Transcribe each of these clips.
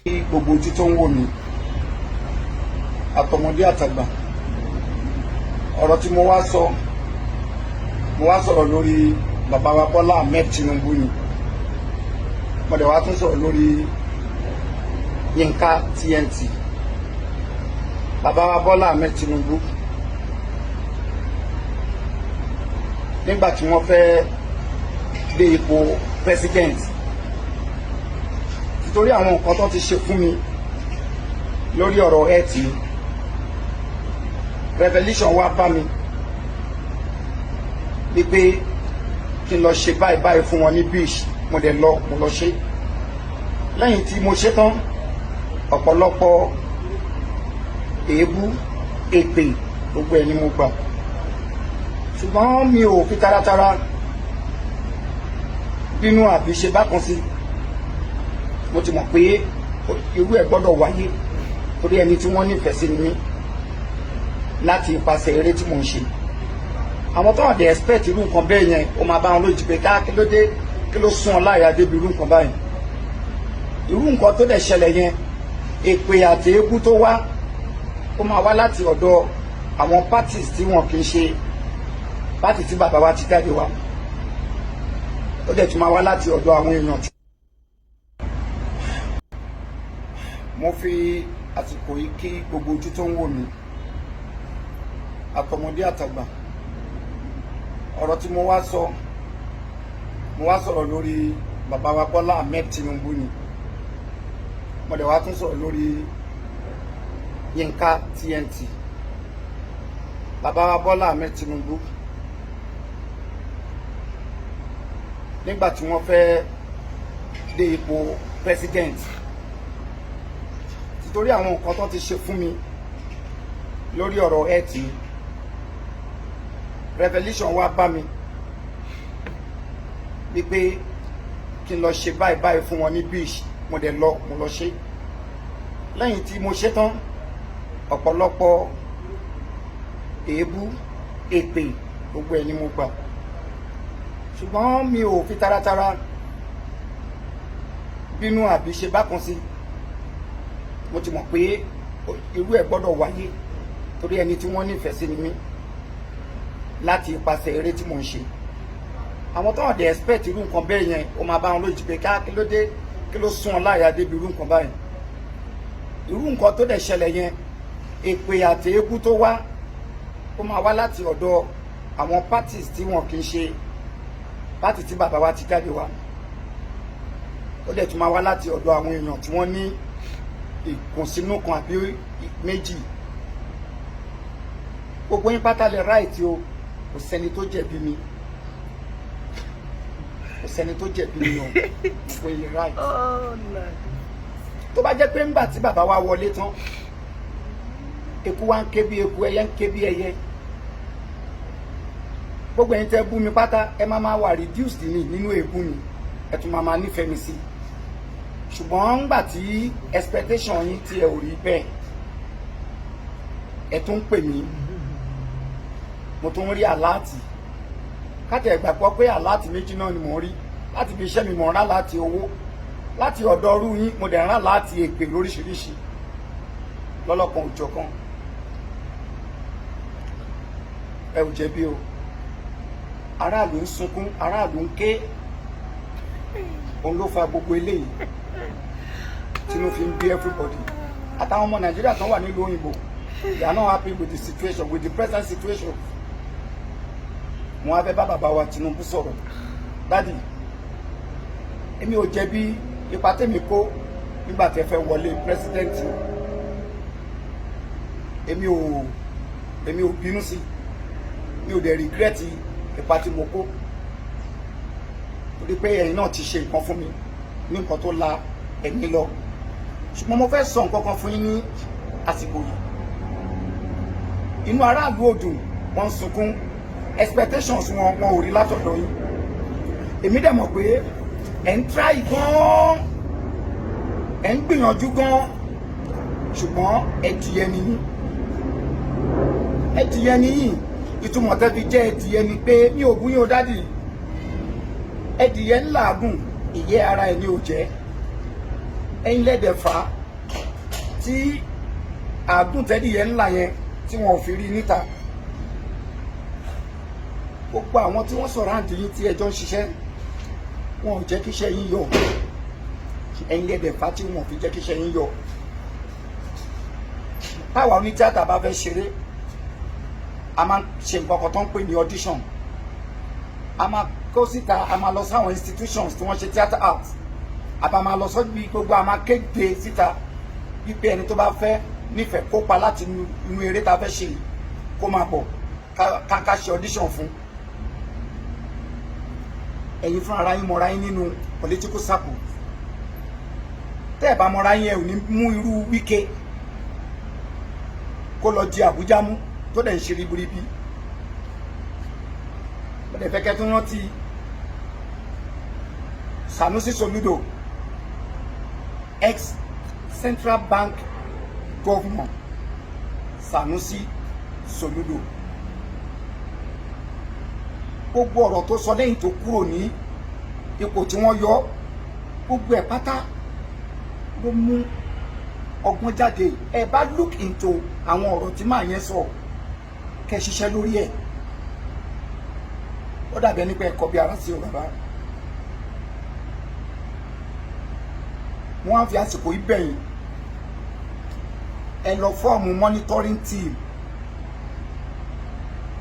Gbogbo ojú tó ń wò mí àtọmọdé àtàgbà, ọ̀rọ̀ tí mo wá sọ̀rọ̀ lórí bàbá wa Bọ́lá Ahmed Tinubu ni. Mo dẹ̀ wá tún sọ̀rọ̀ lórí Yínká TNT. Bàbá wa Bọ́lá Ahmed Tinubu, nígbà tí wọ́n fẹ́ dé ipò president, nítorí àwọn nǹkan tó ti ṣe fún mi lórí ọ̀rọ̀ ẹ̀tì, revelation wá bá mi wípé kí n lọ ṣe báyìí báyìí fún wọn ní beach. Mo lọ ṣe. Lẹ́yìn tí mo ṣe tán, ọ̀pọ̀lọpọ̀ èébú, èpè, gbogbo ẹ̀ ni mo gbà. Ṣùgbọ́n mi ò fi taratara bínú àbí ṣe bákan sí. Mo ti mọ̀ pé irú ẹ̀ gbọ́dọ̀ wáyé torí ẹni tí wọ́n nífẹ̀ẹ́ sí ni mí láti ipasẹ̀ eré tí mò ń ṣe. Àwọn tó hàn dé expect irú nǹkan bẹ́ẹ̀ yẹn, ó máa bá wọn lójú pé kí ló dé, kí ló sún Olaiya débi irú nǹkan báyìí. Irú nǹkan tó dẹ̀ ṣẹlẹ̀ yẹn, èpè àti èébú tó wá, ó máa wá láti ọ̀dọ̀ àwọn parties tí wọn kì í ṣe party tí bàbá wa ti jáde wá. Ó dẹ̀ tún máa wá láti ọ̀dọ̀ àwọn èèyàn tí. Mo fi àsìkò yìí kí gbogbo ojú tó ń wò mí àtọmọdé àtàgbà, ọ̀rọ̀ tí mo wá sọ̀rọ̀ lórí bàbá wa Bọ́lá Ahmed Tinubu ni. Mo dẹ̀ wá tún sọ̀rọ̀ lórí Yínká TNT. Bàbá wa Bọ́lá Ahmed Tinubu, nígbà tí wọ́n fẹ́ dé ipò president, nítorí àwọn nǹkan tó ti ṣe fún mi lórí ọ̀rọ̀ ẹ̀tì, revelation wá bá mi wípé kí n lọ ṣe báyìí báyìí fún wọn ní beach. Mo lọ ṣe. Lẹ́yìn tí mo ṣe tán, ọ̀pọ̀lọpọ̀ èébú, èpè, gbogbo ẹ̀ ni mo gbà. Ṣùgbọ́n mi ò fi taratara bínú àbí ṣe bákan sí. Mo ti mọ̀ pé irú ẹ̀ gbọ́dọ̀ wáyé torí ẹni tí wọ́n nífẹ̀ẹ́ sí ni mí láti ipasẹ̀ eré tí mò ń ṣe. Àwọn tó hàn dé expect irú nǹkan bẹ́ẹ̀ yẹn, ó máa bá wọn lójú pé kí ló dé, kí ló sún Olaiya débi irú nǹkan báyìí. Irú nǹkan tó dẹ̀ ṣẹlẹ̀ yẹn, èpè àti èébú tó wá, ó máa wá láti ọ̀dọ̀ àwọn parties tí wọn kì í ṣe party tí bàbá wa ti jáde wá. Ó dẹ̀ tún máa wá láti ọ̀dọ̀ àwọn èèyàn tí wọ́n ní ìkùnsínú kan àbí méjì. Gbogbo yín pátá lè right o, kò sẹ́ni tó jẹ̀bi mi, kò sẹ́ni tó jẹ̀bi mi o, gbogbo yín right. Tó bá jẹ́ pé ńgbà tí bàbá wa wọlé tán, eku wa ń ké bí eku, ẹyẹ ń ké bí ẹyẹ, gbogbo yín tẹ́ bú mi pátá, ẹ máa wà reduced ní nínú èébú mi, ẹ tún máa nífẹ̀ẹ́ mi sí. Ṣùgbọ́n ńgbà tí expectation yín tí ẹ ò rí bẹ́ẹ̀, ẹ tún ń pè mí, mo tún ń rí àláàtì. Káàtì ẹ̀gbà pọ̀ pé àláàtì méjì náà ni mò ń rí. Láti fi iṣẹ́ mi mò ń rà láti owó, láti ọ̀dọ̀ ọrú yín mo dẹ̀ rà láti èpè lóríṣiríṣi lọ́lọ́kan òjọ̀kan. Ẹ ò jẹ̀bi o. Aráàlú ń sunkún, aráàlú ń ké. Òun ló fa gbogbo eléyìí tínú fi ń bí everybody. Àtàwọn ọmọ Nàìjíríà tó wà nílùú òyìnbó, they are not happy with the situation, with the present situation. Mo wá fẹ́ bá bàbá wa Tinubu sọ̀rọ̀. Dádì, èmi ò jẹ̀bi ipa tèmi kó nígbà tẹ́ fẹ́ wọlé president. Èmi ò bínú sí, mi ò dẹ̀ regret ipa tí mo kó. Torí pé ẹ̀yin náà ti ṣe nǹkan fún mi ní nǹkan tó la ẹ̀mí lọ. Ṣùgbọ́n mo fẹ́ sọ nǹkan kan fún yín ní àsìkò yìí. Inú aráàlú ò dùn, wọ́n ń sunkún, expectations wọn ò rí látọ̀dọ̀ yín. Èmi dẹ̀ mọ̀ pé ẹ̀ ń try gan-an, ẹ̀ ń gbìyànjú gan-an, ṣùgbọ́n ẹ̀dìyẹ nìyí. Ẹ̀dìyẹ nìyí, ìtumọ̀ tẹ́bi jẹ́ ẹ̀dìyẹ ni pé mi ò bú yín o dádì. Ẹ̀dìyẹ ń làágùn, ìyẹ́ ara ẹ̀ ni ò jẹ́. Ẹ̀yin lẹ́dẹ̀ fà á, tí àgùntẹ́dì yẹn ńlá yẹn tí wọn ò fi rí níta. Gbogbo àwọn tí wọ́n sọ̀rọ̀ àǹtí yín tí ẹjọ́ ń ṣiṣẹ́ wọn ò jẹ́ kí iṣẹ́ yín yọ. Ẹ̀yin lẹ́dẹ̀ fà tí wọn ò fi jẹ́ kí iṣẹ́ yín yọ. Táwa oní tíátà bá fẹ́ ṣeré a máa ń ṣe nǹkan kan tó ń pè ní audition. A máa kó síta, a máa lọ sáwọn institutions tí wọ́n ṣe theatre art. Àbá máa lọ sọ́jú gbogbo, a máa kéde síta wípé ẹni tó bá fẹ́ nífẹ̀ẹ́ kópa láti inú eré tá a fẹ́ ṣe yìí kó máa bọ̀ ká ṣe audition fún. Ẹ̀yin fún ara yín mọ̀ra yín nínú political circle. Tẹ́ ẹ̀ bá mọ̀ra yín ẹ̀ ò ní mú irú Wike kó lọ di Àbújá mú tó dẹ̀ ń ṣe ribiribi. Bẹ́ẹ̀ fẹ́ kẹ́ tó rántí Sanusi Soludo, ex Central Bank governor Sanusi Soludo. Gbogbo ọ̀rọ̀ tó sọ lẹ́yìn tó kúrò ní ipò tí wọ́n yọ, gbogbo ẹ̀ pátá ló mú ọgbọ́n jáde. Ẹ bá look into àwọn ọ̀rọ̀ tí màá yẹn sọ kẹ́ ṣiṣẹ́ lórí ẹ̀. Ó dàbí ẹni pé ẹ̀kọ́ bí ara sí o bàbá. Wọ́n á fi àsìkò ìbẹ̀yìn ẹ lọ fọ́ọ̀mù monitoring team.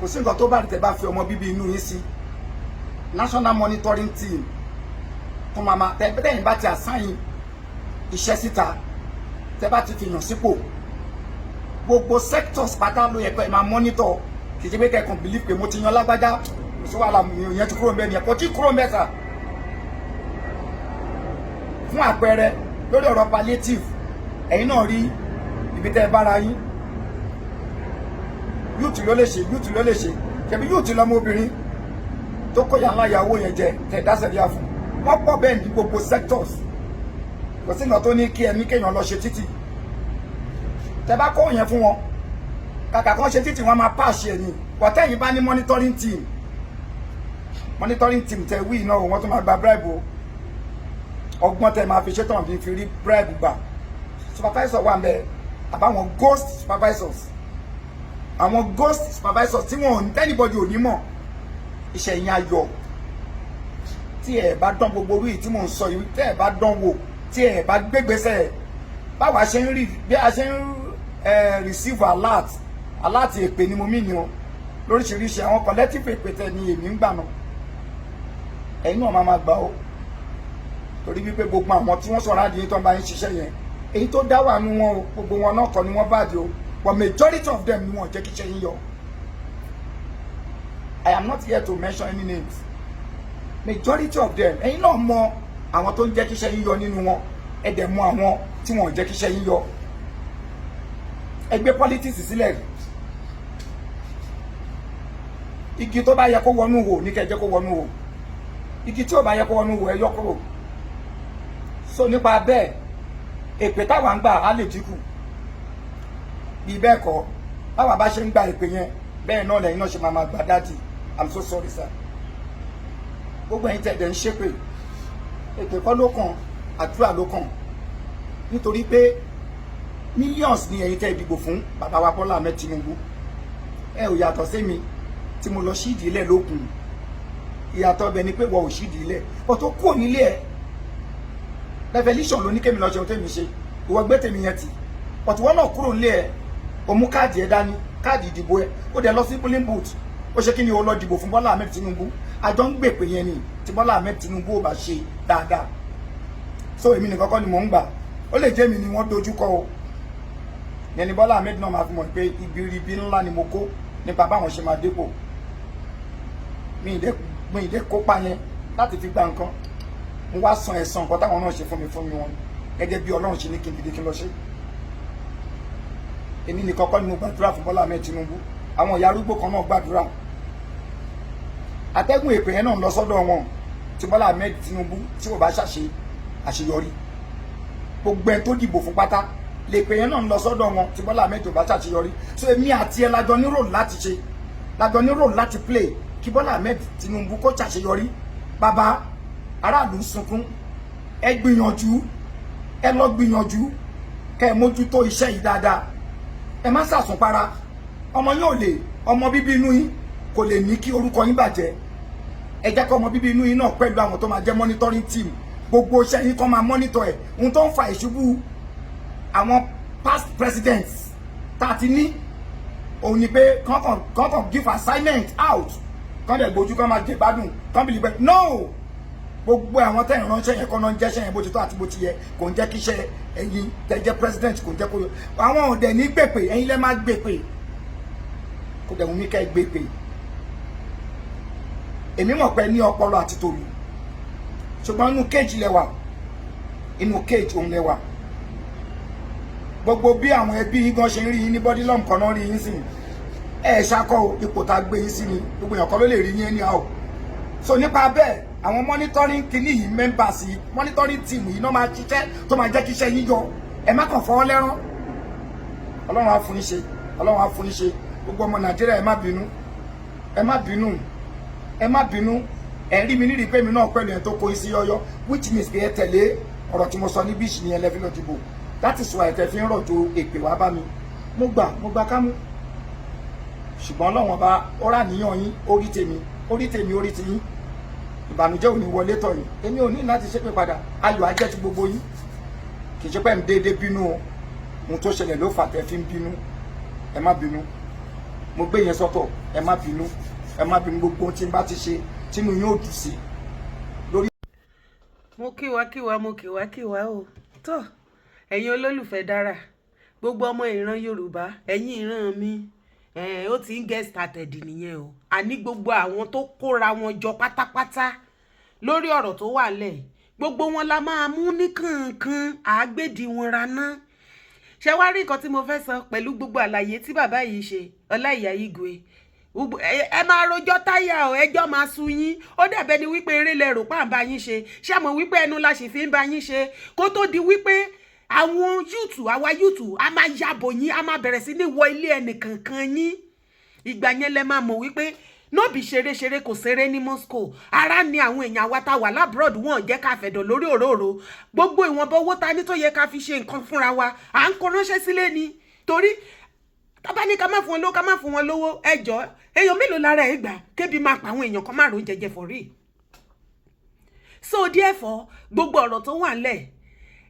Kò sí nǹkan tó bá rí tẹ́ bá fi ọmọ bíbí inú yín sí. National monitoring team tó máa tẹ́yìn bá ti assign iṣẹ́ síta, tẹ́ bá ti fi yàn sípò, gbogbo sectors pátá ló yẹ pé ẹ máa monitor. Kì í ṣe pé kẹ́kàn believe pé mo ti yan lágbájá, kò sí wàhálà yẹn ti kúrò mbẹ́ nìyẹn, kò tí kúrò mbẹ́ sà. Fún àpẹẹrẹ lórí ọ̀rọ̀ palliative, ẹ̀yin náà rí ibi tẹ́ ẹ bára yín. Youth ló lè ṣe, youth ló lè ṣe. Ṣebí youth lọ́mọ obìnrin tó kó yàrá ìyàwó yẹn jẹ tẹ̀ dáṣẹ̀ díà fún. Wọ́n pọ̀ bẹ́ẹ̀ ní gbogbo sectors. Kò sí nǹkan tó ní kí ẹni kéèyàn lọ ṣe títì. Tẹ́ bá kó yẹn fún wọn, kàkà kan ṣe títì wọn máa pàṣẹ ẹ̀ ní. Wọ́tẹ́yìn bá ní monitoring team. Monitoring team tẹ wí náà wọ́n tún máa gba bribe o. Ọgbọ́n tẹ máa fi ṣe tán bí fi rí bribe gbà. Supervisor wà ńbẹ̀, àbáwọn ghost supervisors. Àwọn ghost supervisors tí wọn ò ní anybody ò ní mọ̀. Iṣẹ́ yín ayọ̀. Tí ẹ bá dán gbogbo orí tí mò ń sọ yìí, tí ẹ bá dán wò, tí ẹ bá gbégbèsè, báwa ṣe ń rí bí a ṣe ń receive alert èpè ni mo mí ni o. Lóríṣiríṣi àwọn collective èpè tẹ ni èmi ń gbà náà. Ẹ̀yin náà máa gbà ó. Torí wípé gbogbo àwọn tí wọ́n sọ̀rọ̀ àdìyẹ tó ń bá yín ṣiṣẹ́ yẹn, èyí tó dá wà nú wọn o, gbogbo wọn náà kọ́ ni wọ́n bàjẹ́ o, but majority of them ni wọ́n jẹ́ kí iṣẹ́ yín yọ. I am not here to mention any names. Majority of them, ẹ̀yin náà mọ àwọn tó ń jẹ́ kí iṣẹ́ yín yọ nínú wọn, ẹ dẹ̀ mọ àwọn tí wọ́n jẹ́ kí iṣẹ́ yín yọ. Ẹ gbé politics sílẹ̀. Igi tó bá yẹ kó wọnú wò ní kẹ́ jẹ́ kó wọnú wò. Igi tí ò bá yẹ kó wọnú wò ẹ yọ kúrò. So nípa bẹ́ẹ̀, èpè táwa ń gbà á lè dínkù. Bí bẹ́ẹ̀ kọ́, báwa bá ṣe ń gba èpè yẹn, bẹ́ẹ̀ náà lẹ́yìn náà ṣe máa gbà dáàdì. I'm so sorry sir. Gbogbo ẹ̀yin tẹ̀dẹ̀ ń ṣépè. Èpè kọ́ ló kàn, àdúrà ló kàn. Nítorí pé millions ni ẹ̀yin tẹ́ dìbò fún bàbá wa Bọ́lá Ahmed Tinubu. Ẹ ò yàtọ̀ sí mi tí mo lọ ṣídìí ilẹ̀ lókun. Ìyàtọ̀ bẹ̀ ni pé wọ́n ò ṣídìí ilẹ̀. Ọ̀tọ̀ kúrò nílé ẹ̀. Revolution ló ní kémi lọ ṣe ohun tèmi ṣe. Ìwọ gbé tèmi yẹn tì. Ọ̀tọ̀ wọn náà kúrò nílé ẹ̀. O mú káàdì ẹ̀ dání, káàdì ìdìbò ẹ̀. Ó dẹ̀ lọ sí polling booth. Ó ṣe kí ni o lọ dìbò fún Bọ́lá Ahmed Tinubu. Àjọ ń gbèpè yẹn ni tí Bọ́lá Ahmed Tinubu ò bá ṣe dáadáa. So èmi nìkan kọ́ ni mò ń gbà. Ó lè jẹ́ mi ni wọ́n dojú kọ o. Yẹn ni Bọ́lá Ahmed náà máa fi mọ̀ pé ibi ńlá ni mo kó nípa báwọn ṣe máa dépò. Mi ìdẹ́ kópa yẹn láti fi gba nǹkan. Mo wá san ẹ̀san nǹkan táwọn náà ṣe fún mi wọn. Gẹ́gẹ́ bí Ọlọ́run ṣe ní kí n dìde kí n lọ ṣe. Èmi nìkan kọ́ ni mo gbàdúrà fún Bọ́lá Ahmed Tinubu. Àwọn ìyá arúgbó kan náà gbàdúrà. Atẹ́gùn èpè yẹn náà ń lọ sọ́dọ̀ wọn tí Bọ́lá Ahmed Tinubu tí ò bá àṣeyọrí. Gbogbo ẹ̀ tó dìbò fún pátá lè pè yẹn náà ń lọ sọ́dọ̀ wọn tí Bọ́lá Ahmed ò bá ṣàṣeyọrí. So èmi àti ẹ lájọ ní role láti ṣe, lájọ ní role láti play kí Bọ́lá Ahmed Tinubu kó ṣàṣeyọrí. Bàbá aráàlú ń sunkún, ẹ gbìyànjú, ẹ lọ gbìyànjú kẹ́ ẹ mójútó iṣẹ́ yìí dáadáa. Ẹ má ṣàsùnpara. Ọmọ yín ò lè, ọmọ bíbí inú yín kò lè ní kí orúkọ yín bàjẹ́. Ẹ jẹ́ kí ọmọ bíbí inú yín náà pẹ̀lú àwọn tó máa jẹ́ monitoring team. Gbogbo iṣẹ́ yín kan máa monitor ẹ̀. Ohun tó ń fa ìṣubú àwọn past presidents tá a ti ní òun ni pé kàn give assignment out. Kàn dẹ̀ gbójú kàn máa jẹ gbádùn. Kàn bìlì pé no. Gbogbo àwọn tẹ́ ìránṣẹ́ yẹn kọ́ náà ń jẹ́ṣẹ́ yẹn bó ti tó àti bó ti yẹ kò ń jẹ́ kí iṣẹ́ ẹ̀yin tẹ́ jẹ́ president kò ń jẹ́ kó yọ. Àwọn ọ̀dẹ̀ ní gbèpè ẹ̀yin lẹ́ máa gbèpè. Kò dẹ̀ wù mí kẹ́ gbèpè. Èmi mọ̀ pé ní ọpọlọ àti tòlù. Ṣùgbọ́n inú cage lẹ́wà. Inú cage òun lẹ́wà. Gbogbo bí àwọn ẹbí yín gan ṣe ń rí yín ní body lump kan náà rí yín sí. Ẹ ṣakọ ipò tá a gbé yín sí ni. Gbogbo èèyàn kan ló lè rí yín ní àwọ̀. So nípa bẹ́ẹ̀ àwọn monitoring kìíní yìí members yìí monitoring team yìí náà máa ṣiṣẹ́ tó máa jẹ́ kí iṣẹ́ yín yọ. Ẹ má kàn fọwọ́ lẹ́rán. Ọlọ́run á fún yín ṣe. Ọlọ́run á fún yín ṣe. Gbogbo ọmọ Nàìjíríà ẹ má bínú. Ẹ má bínú. Ẹ má bínú. Ẹ rí mi nírí pé mi náà pẹ̀lú ẹ̀ tó kó isi yọyọ which means pé ẹ tẹ̀lé ọ̀rọ̀ tí mo sọ ní beach ní ẹlẹ́fí lọ dìbò. That is why ẹ tẹ̀ fi ń rọ̀jò èpè wá bá mi. Mo gbà kámú. Ṣùgbọ́n Ọlọ́run ọba ó rà níyàn yín orí tèmi orí tiyín. Ìbànújẹ́ ò ní wọlé tọ̀ yín. Èmi ò ní láti ṣépè padà. Ayọ̀ á jẹ́ ti gbogbo yín. Kì í ṣe pé ń déédéé bínú o. Ohun tó ṣẹlẹ̀ ló fà tẹ́ fi ń bínú. Ẹ má bínú. Mo gbé yẹn sọ́tọ̀. Ẹ má bínú. Ẹ má bínú gbogbo ohun tí n bá ti ṣe tínú yín ò dùn sí. Lórí. Mo kíwa o. Tó ẹ̀yin olólùfẹ́ Dára. Gbogbo ọmọ ìran Yorùbá. Ẹ̀yin ìran mi. Ó ti ń get started nìyẹn o. Àní gbogbo àwọn tó kóra wọn jọ pátápátá lórí ọ̀rọ̀ tó wà lẹ̀. Gbogbo wọn la máa mú ní kankan àgbèdì wọn raná. Ṣé wá rí nǹkan tí mo fẹ́ sọ pẹ̀lú gbogbo àlàyé tí bàbá yìí ṣe Olaiya Igwe. Ẹ máa rojọ́ táyà o, ẹjọ́ máa sú yín. Ó dàbẹ́ ni wípé eré lẹ́rù pàǹbá yín ṣe. Ṣé mọ̀ wípé ẹnu la sì fi ń bá yín ṣe kó tó di wípé àwọn àwa yúùtù a máa yàbò yín, a máa bẹ̀rẹ̀ sí ní wọ ilé ẹnìkankan yín. Ìgbà yẹn lẹ máa mọ̀ wípé nóbì ṣeré kò ṣeré ní Moscow. Ara ni àwọn èèyàn wa tá wà lábroad wọn jẹ́ ká fẹ̀dọ̀ lórí òróró. Gbogbo ìwọ̀nba owó ta ní tó yẹ ká fi ṣe nǹkan fúnra wa à ń kó ránṣẹ́ sílé ni. Torí tábà ní ká má fún wọn lówó ẹjọ́ èèyàn mélòó lára ẹ̀ gbà kébi máa pa àwọn èèyàn kan má ro jẹjẹ for real. So therefore gbogbo ọ̀rọ̀ tó wà lẹ̀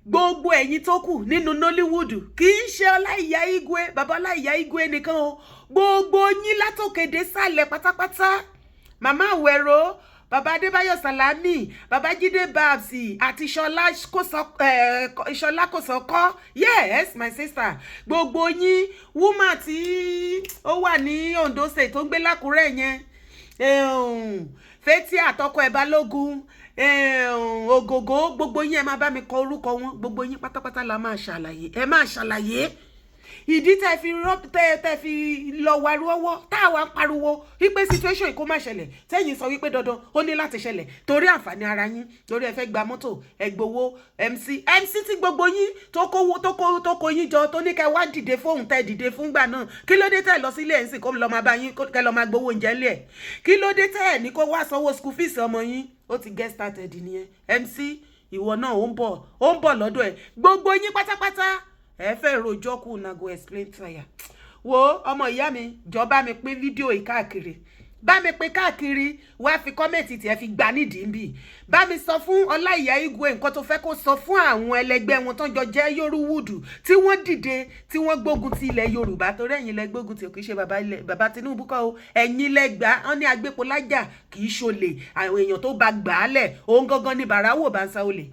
gbogbo ẹ̀yin tó kù nínú Nollywood kì í ṣe Olaiya Igwe bàbá Olaiya Igwe nìkan o. Gbogbo yín látòkèdè sálẹ̀ pátápátá. Màmá Àwẹ̀rọ, bàbá Adébáyọ̀ Sàlámì, bàbá Jídé Babsi àti Ṣọlá Kòsọ́kọ́. Yes, my sister. Gbogbo yín woman tí ó wà ní Ondo State tó ń gbé l'Ákúrẹ́ yẹn. Fẹ́tí àtọkọ ẹ̀ Balógun. Ògògó gbogbo yín ẹ máa bá mi kọ orúkọ wọn. Gbogbo yín pátápátá la máa ṣàlàyé. Ẹ máa ṣàlàyé ìdí tẹ́ fi lọ wàrú ọwọ́ táwa ń pariwo wípé situation kó má ṣẹlẹ̀ tẹ́yìn sọ wípé dandan ó ní láti ṣẹlẹ̀ torí àǹfààní ara yín torí ẹ fẹ́ gba mọ́tò ẹ gbowó MC tí gbogbo yín tó kó yín jọ tó ní kẹ́ wá dìde fóun tẹ́ dìde fúngbà náà kí ló dé tẹ́ lọ sílé ẹ̀ ń sìn kó lọ máa bá yín kẹ́ lọ máa gbowó oúnjẹ ńlẹ̀ kí ló dé tẹ́ ní kó wá sanwó school fees ọmọ yín ó ti get started nìyẹn MC ìwọ náà ó ń bọ̀ lọ́dọ̀ ẹ̀ gbogbo yín pátápátá ẹ fẹ́ rojọ́ kù na go explain tire. Wo ọmọ ìyá mi jọ bá mi pín fídíò yìí káàkiri bá mi pín káàkiri wá fi kọ́mẹ̀ntì tí ẹ fi gbà nídìí ń bì bá mi sọ fún Olaiya Igwe nǹkan tó fẹ́ kó sọ fún àwọn ẹlẹgbẹ́ wọn tó jọ jẹ́ Yorùwúdù tí wọ́n dìde tí wọ́n gbógun ti ilẹ̀ Yorùbá torí ẹ̀yin lẹ gbógun ti kì í ṣe bàbá Tinubu kọ́ o ẹ̀yin lẹ gbà wọ́n ní agbépo lájà kì í ṣolè àwọn èèyàn tó bá gbà á lẹ̀ òun gangan ni bàráwò bá ń sa olè.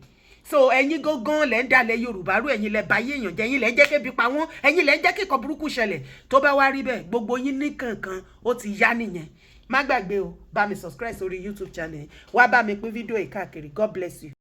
So ẹ̀yin gangan lẹ ń dalẹ̀ Yorùbá rú ẹ̀yin lẹ bá yé èèyàn jẹ́ ẹ̀yin lẹ jẹ́ kébi pa wọ́n ẹ̀yin lẹ jẹ́ kíkọ burúkú ṣẹlẹ̀ tó bá wá rí bẹ́ẹ̀ gbogbo yín ní kankan ó ti yá nìyẹn má gbàgbé o bá mi subscribe sórí YouTube channel wá bá mi pín fídíò yìí káàkiri God bless you.